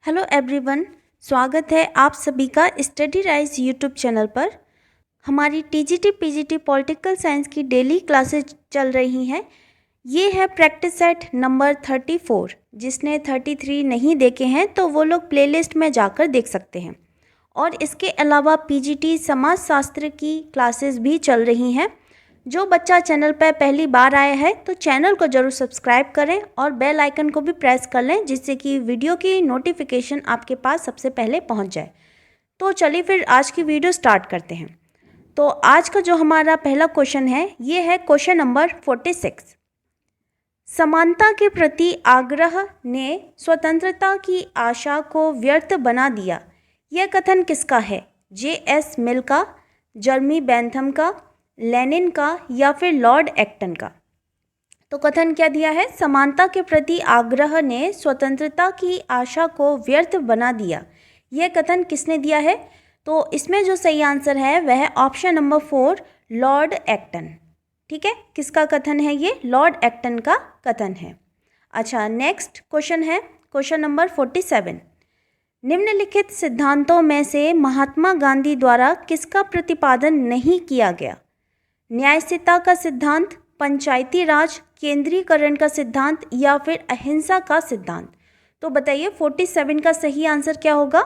Hello everyone, स्वागत है आप सभी का स्टडी राइज यूट्यूब चैनल पर। हमारी टीजीटी पीजीटी पॉलिटिकल साइंस की डेली क्लासेस चल रही हैं। ये है प्रैक्टिस सेट नंबर 34। जिसने 33 नहीं देखे हैं तो वो लोग प्लेलिस्ट में जाकर देख सकते हैं। और इसके अलावा पीजीटी समाजशास्त्र की क्लासेस भी चल रही हैं। जो बच्चा चैनल पर पहली बार आया है तो चैनल को ज़रूर सब्सक्राइब करें और बेल आइकन को भी प्रेस कर लें, जिससे कि वीडियो की नोटिफिकेशन आपके पास सबसे पहले पहुंच जाए। तो चलिए फिर आज की वीडियो स्टार्ट करते हैं। तो आज का जो हमारा पहला क्वेश्चन है ये है क्वेश्चन नंबर 46। समानता के प्रति आग्रह ने स्वतंत्रता की आशा को व्यर्थ बना दिया। यह कथन किसका है? J.S. मिल का, जर्मी बेंथम का, लेनिन का या फिर लॉर्ड एक्टन का? तो कथन क्या दिया है? समानता के प्रति आग्रह ने स्वतंत्रता की आशा को व्यर्थ बना दिया। यह कथन किसने दिया है? तो इसमें जो सही आंसर है वह है ऑप्शन नंबर 4, लॉर्ड एक्टन। ठीक है, किसका कथन है ये? लॉर्ड एक्टन का कथन है। अच्छा, नेक्स्ट क्वेश्चन है क्वेश्चन नंबर 47। निम्नलिखित सिद्धांतों में से महात्मा गांधी द्वारा किसका प्रतिपादन नहीं किया गया? न्यायशीलता का सिद्धांत, पंचायती राज, केंद्रीकरण का सिद्धांत या फिर अहिंसा का सिद्धांत? तो बताइए 47 का सही आंसर क्या होगा?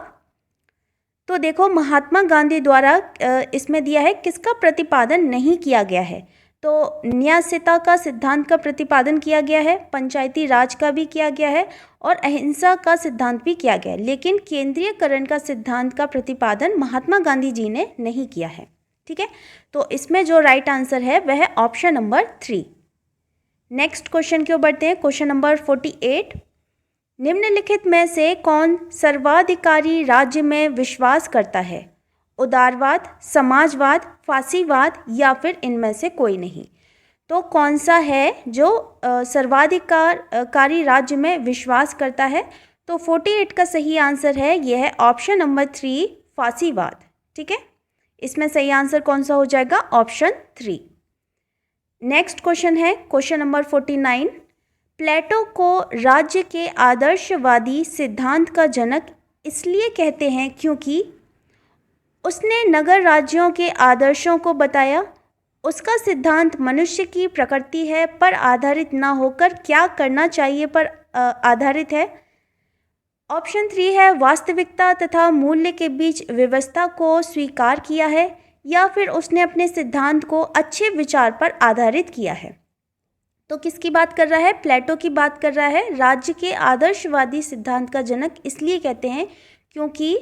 तो देखो, महात्मा गांधी द्वारा इसमें दिया है किसका प्रतिपादन नहीं किया गया है। तो न्यायशीलता का सिद्धांत का प्रतिपादन किया गया है, पंचायती राज का भी किया गया है और अहिंसा का सिद्धांत भी किया गया है, लेकिन केंद्रीयकरण का सिद्धांत का प्रतिपादन महात्मा गांधी जी ने नहीं किया है। ठीक है, तो इसमें जो राइट आंसर है वह है ऑप्शन नंबर 3। नेक्स्ट क्वेश्चन की ओर बढ़ते हैं। Question number 48। निम्नलिखित में से कौन सर्वाधिकारी राज्य में विश्वास करता है? उदारवाद, समाजवाद, फासीवाद या फिर इनमें से कोई नहीं? तो कौन सा है जो सर्वाधिकारी राज्य में विश्वास करता है? तो 48 का सही आंसर है यह है ऑप्शन नंबर 3, फासीवाद। ठीक है, इसमें सही आंसर कौन सा हो जाएगा? ऑप्शन 3। नेक्स्ट क्वेश्चन है क्वेश्चन नंबर 49। प्लेटो को राज्य के आदर्शवादी सिद्धांत का जनक इसलिए कहते हैं क्योंकि उसने नगर राज्यों के आदर्शों को बताया। उसका सिद्धांत मनुष्य की प्रकृति है पर आधारित ना होकर क्या करना चाहिए पर आधारित है। ऑप्शन 3 है वास्तविकता तथा मूल्य के बीच व्यवस्था को स्वीकार किया है, या फिर उसने अपने सिद्धांत को अच्छे विचार पर आधारित किया है। तो किसकी बात कर रहा है? प्लेटो की बात कर रहा है। राज्य के आदर्शवादी सिद्धांत का जनक इसलिए कहते हैं क्योंकि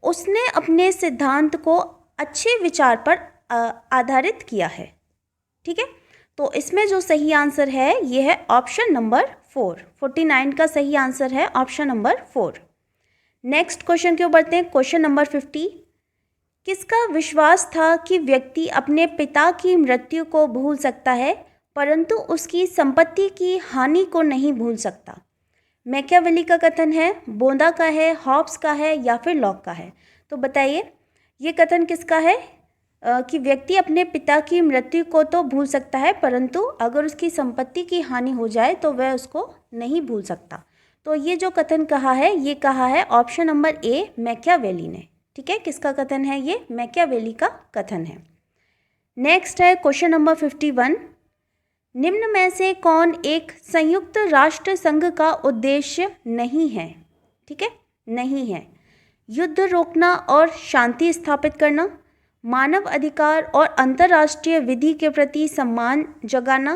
उसने अपने सिद्धांत को अच्छे विचार पर आधारित किया है। ठीक है, तो इसमें जो सही आंसर है यह है ऑप्शन नंबर 4। 49 का सही आंसर है ऑप्शन नंबर 4। नेक्स्ट क्वेश्चन की ओर बढ़ते हैं। Question number 50। किसका विश्वास था कि व्यक्ति अपने पिता की मृत्यु को भूल सकता है परंतु उसकी संपत्ति की हानि को नहीं भूल सकता? मैकियावेली का कथन है, बोंदा का है, हॉब्स का है या फिर लॉक का है? तो बताइए ये कथन किसका है कि व्यक्ति अपने पिता की मृत्यु को तो भूल सकता है परंतु अगर उसकी संपत्ति की हानि हो जाए तो वह उसको नहीं भूल सकता। तो ये जो कथन कहा है ये कहा है ऑप्शन नंबर ए, मैकियावेली ने। ठीक है, किसका कथन है ये? मैकियावेली का कथन है। नेक्स्ट है क्वेश्चन नंबर 51। निम्न में से कौन एक संयुक्त राष्ट्र संघ का उद्देश्य नहीं है? ठीक है, नहीं है। युद्ध रोकना और शांति स्थापित करना, मानव अधिकार और अंतर्राष्ट्रीय विधि के प्रति सम्मान जगाना,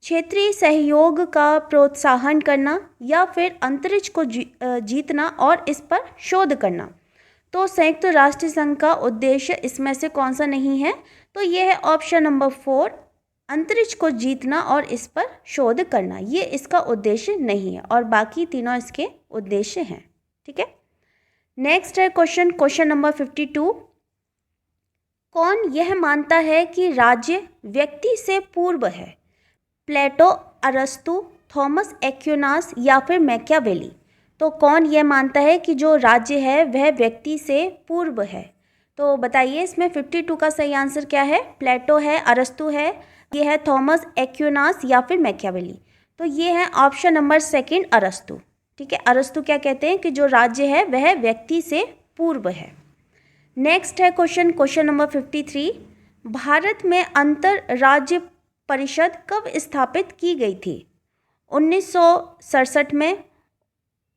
क्षेत्रीय सहयोग का प्रोत्साहन करना या फिर अंतरिक्ष को जीतना और इस पर शोध करना? तो संयुक्त राष्ट्र संघ का उद्देश्य इसमें से कौन सा नहीं है? तो यह है ऑप्शन नंबर 4, अंतरिक्ष को जीतना और इस पर शोध करना। ये इसका उद्देश्य नहीं है और बाकी तीनों इसके उद्देश्य हैं। ठीक है, नेक्स्ट है क्वेश्चन नंबर 52। कौन यह मानता है कि राज्य व्यक्ति से पूर्व है? प्लेटो, अरस्तु, थॉमस एक्विनास या फिर मैकियावेली? तो कौन यह मानता है कि जो राज्य है वह व्यक्ति से पूर्व है? तो बताइए इसमें 52 का सही आंसर क्या है? प्लेटो है, अरस्तु है, ये है थॉमस एक्विनास या फिर मैकियावेली? तो ये है ऑप्शन नंबर 2, अरस्तु। ठीक है, अरस्तु क्या कहते हैं कि जो राज्य है वह व्यक्ति से पूर्व है। नेक्स्ट है क्वेश्चन नंबर 53, भारत में अंतर राज्य परिषद कब स्थापित की गई थी? 1967 में,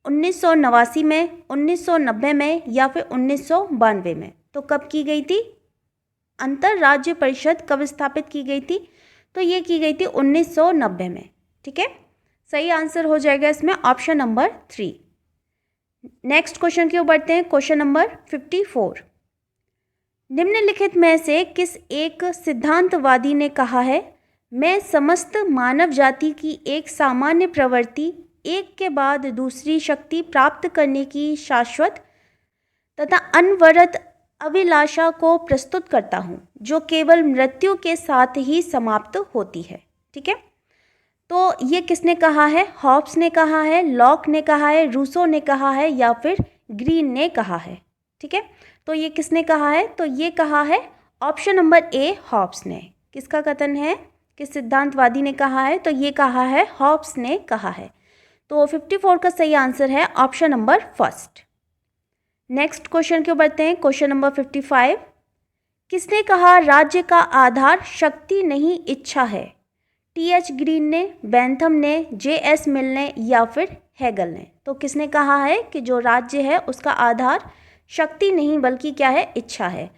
1989 में, 1990 में या फिर 1992 में? तो कब की गई थी? अंतर राज्य परिषद कब स्थापित की गई थी? तो ये की गई थी 1990 में। ठीक है, सही आंसर हो जाएगा इसमें ऑप्शन नंबर 3। नेक्स्ट क्वेश्चन की ओर बढ़ते हैं। क्वेश्चन नंबर 54, निम्नलिखित में से किस एक सिद्धांतवादी ने कहा है, मैं समस्त मानव जाति की एक सामान्य प्रवृत्ति, एक के बाद दूसरी शक्ति प्राप्त करने की शाश्वत तथा अनवरत अभिलाषा को प्रस्तुत करता हूँ, जो केवल मृत्यु के साथ ही समाप्त होती है। ठीक है, तो ये किसने कहा है? हॉब्स ने कहा है, लॉक ने कहा है, रूसो ने कहा है या फिर ग्रीन ने कहा है? ठीक है, तो ये किसने कहा है? तो ये कहा है ऑप्शन नंबर ए, हॉब्स ने। किसका कथन है कि सिद्धांतवादी ने कहा है? तो ये कहा है हॉब्स ने कहा है। तो 54 का सही आंसर है option number first. Next question क्यों बढ़ते हैं। क्वेश्चन नंबर 55, किसने कहा राज्य का आधार शक्ति नहीं इच्छा है? टी.एच. ग्रीन ने, बेंथम ने, जे.एस. मिल ने या फिर हेगल ने? तो किसने कहा है कि जो राज्य है उसका आधार शक्ति नहीं बल्कि क्या है? इच्छा है।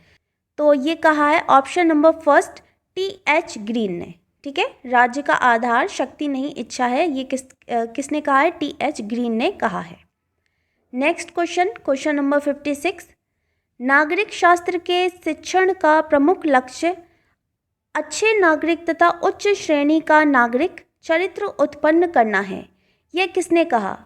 तो ये कहा है option number first, TH. Green ने। ठीक है, राज्य का आधार शक्ति नहीं इच्छा है, ये किसने कहा है? टी.एच. ग्रीन ने कहा है। नेक्स्ट क्वेश्चन नंबर 56, नागरिक शास्त्र के शिक्षण का प्रमुख लक्ष्य अच्छे नागरिक तथा उच्च श्रेणी का नागरिक चरित्र उत्पन्न करना है, यह किसने कहा?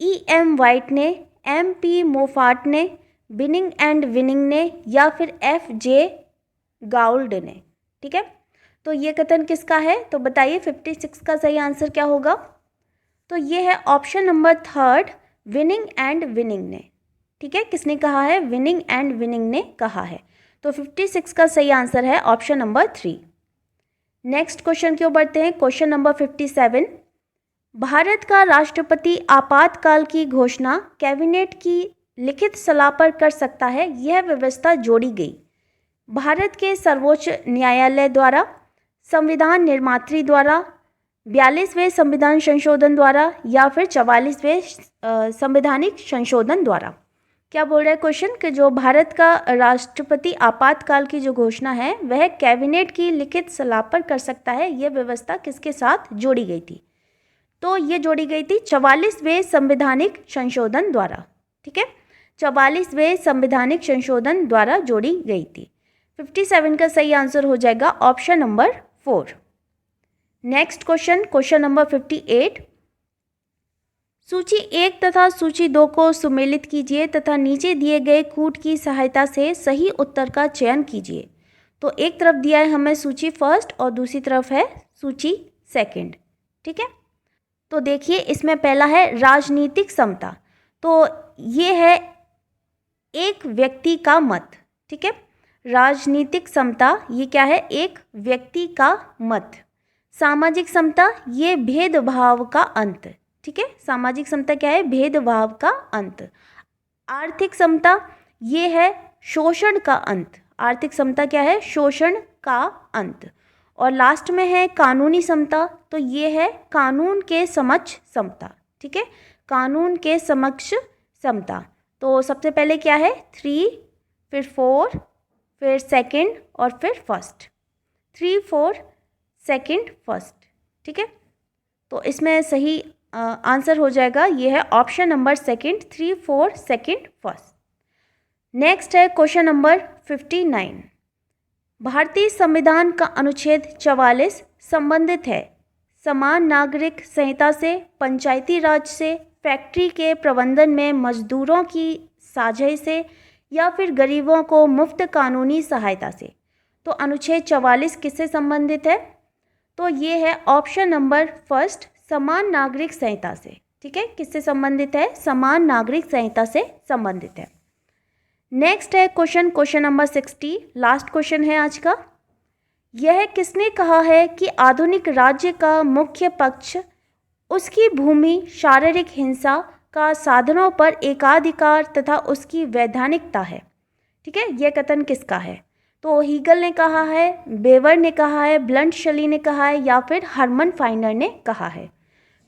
E.M. वाइट ने, M.P. मोफार्ट ने, बिनिंग एंड विनिंग ने या फिर F.J. गाउल्ड ने? ठीक है, तो ये कथन किसका है? तो बताइए 56 का सही आंसर क्या होगा? तो ये है option number third, winning and winning ने। ठीक है, किसने कहा है? विनिंग एंड विनिंग ने कहा है। तो 56 का सही आंसर है ऑप्शन नंबर 3। नेक्स्ट क्वेश्चन की ओर बढ़ते हैं। क्वेश्चन नंबर 57, भारत का राष्ट्रपति आपातकाल की घोषणा कैबिनेट की लिखित सलाह पर कर सकता है, यह व्यवस्था जोड़ी गई भारत के सर्वोच्च न्यायालय द्वारा, संविधान निर्मात्री द्वारा, 42वें संविधान संशोधन द्वारा या फिर 44वें संवैधानिक संशोधन द्वारा? क्या बोल रहा है क्वेश्चन कि जो भारत का राष्ट्रपति आपातकाल की जो घोषणा है वह कैबिनेट की लिखित सलाह पर कर सकता है, यह व्यवस्था किसके साथ जोड़ी गई थी? तो ये जोड़ी गई थी 44वें संवैधानिक संशोधन द्वारा। ठीक है, 44वें संवैधानिक संशोधन द्वारा जोड़ी गई थी। 57 का सही आंसर हो जाएगा option number 4। Next question number 58, सूची 1 तथा सूची 2 को सुमेलित कीजिए तथा नीचे दिए गए कूट की सहायता से सही उत्तर का चयन कीजिए। तो एक तरफ दिया है हमें सूची फर्स्ट और दूसरी तरफ है सूची सेकंड। ठीक है, तो देखिए इसमें पहला है राजनीतिक समता, तो ये है एक व्यक्ति का मत। ठीक है, राजनीतिक समता ये क्या है? एक व्यक्ति का मत। सामाजिक समता ये भेदभाव का अंत। ठीक है, सामाजिक समता क्या है? भेदभाव का अंत। आर्थिक समता ये है शोषण का अंत। आर्थिक समता क्या है? शोषण का अंत। और लास्ट में है कानूनी समता, तो ये है कानून के समक्ष समता। ठीक है, कानून के समक्ष समता। तो सबसे पहले क्या है? 3, फिर 4, फिर सेकंड और फिर फर्स्ट। 3, 4, second, first. ठीक है, तो इसमें सही आंसर हो जाएगा, ये है option number second, 3, 4, second, first. Next है क्वेश्चन नंबर 59, भारतीय संविधान का अनुच्छेद 44 संबंधित है समान नागरिक संहिता से, पंचायती राज से, फैक्ट्री के प्रबंधन में मजदूरों की साझी से या फिर गरीबों को मुफ्त कानूनी सहायता से? तो अनुच्छेद 44 किससे संबंधित है? तो ये है ऑप्शन नंबर फर्स्ट, समान नागरिक संहिता से। ठीक है, किससे संबंधित है? समान नागरिक संहिता से संबंधित है। नेक्स्ट है क्वेश्चन नंबर 60, लास्ट क्वेश्चन है आज का। यह किसने कहा है कि आधुनिक राज्य का मुख्य पक्ष उसकी भूमि, शारीरिक हिंसा, का साधनों पर एकाधिकार तथा उसकी वैधानिकता है। ठीक है, यह कथन किसका है? तो हीगल ने कहा है, बेवर ने कहा है, ब्लंट शली ने कहा है या फिर हरमन फाइनर ने कहा है।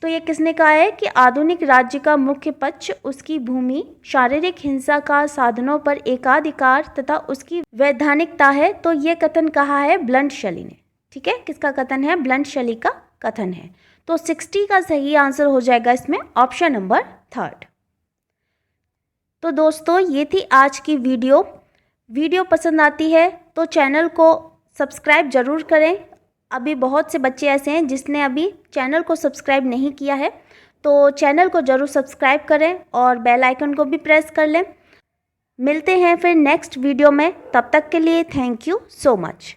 तो ये किसने कहा है कि आधुनिक राज्य का मुख्य पक्ष उसकी भूमि, शारीरिक हिंसा का साधनों पर एकाधिकार तथा उसकी वैधानिकता है। तो ये कथन कहा है ब्लंट शली ने। ठीक है, किसका कथन है? ब्लंट शली का कथन है। तो 60 का सही आंसर हो जाएगा इसमें ऑप्शन नंबर 3। तो दोस्तों ये थी आज की वीडियो पसंद आती है तो चैनल को सब्सक्राइब ज़रूर करें। अभी बहुत से बच्चे ऐसे हैं जिसने अभी चैनल को सब्सक्राइब नहीं किया है, तो चैनल को ज़रूर सब्सक्राइब करें और बेल आइकन को भी प्रेस कर लें। मिलते हैं फिर नेक्स्ट वीडियो में, तब तक के लिए थैंक यू सो मच।